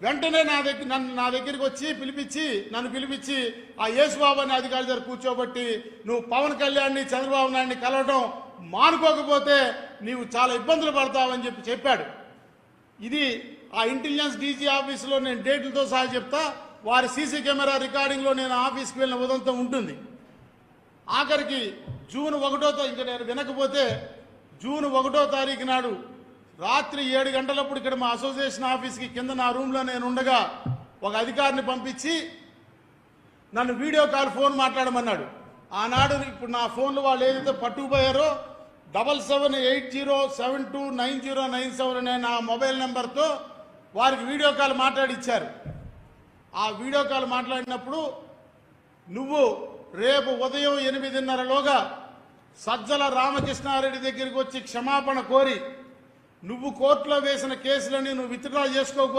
వెంటనే నా దగ్గరికి వచ్చి నన్ను పిలిపించి ఆ యేసుబాబు అనే అధికారి దగ్గర కూర్చోబట్టి నువ్వు పవన్ కళ్యాణ్ని చంద్రబాబు నాయుడిని కలవడం మానుకోకపోతే నీవు చాలా ఇబ్బందులు పడతావని చెప్పాడు. ఇది ఆ ఇంటెలిజెన్స్ డీజీ ఆఫీసులో నేను డేట్లతో సహా చెప్తా. వారి సీసీ కెమెరా రికార్డింగ్లో నేను ఆఫీస్కి వెళ్ళిన ఉదంతం ఉంటుంది. ఆఖరికి జూన్ 1వ ఇంకా నేను వినకపోతే జూన్ 1వ తారీఖు నాడు రాత్రి 7 గంటలప్పుడు ఇక్కడ మా అసోసియేషన్ ఆఫీస్కి కింద నా రూమ్లో నేను ఉండగా ఒక అధికారిని పంపించి నన్ను వీడియో కాల్ ఫోన్ మాట్లాడమన్నాడు. ఆనాడు ఇప్పుడు నా ఫోన్లు వాళ్ళు ఏదైతే పట్టుకుపోయారో 7780729097 అనే నా మొబైల్ నెంబర్తో వారికి వీడియో కాల్ మాట్లాడిచ్చారు. ఆ వీడియో కాల్ మాట్లాడినప్పుడు నువ్వు రేపు ఉదయం 8:30లోగా సజ్జల రామకృష్ణారెడ్డి దగ్గరికి వచ్చి క్షమాపణ కోరి నువ్వు కోర్టులో వేసిన కేసులని నువ్వు విత్డ్రా చేసుకోకపోతే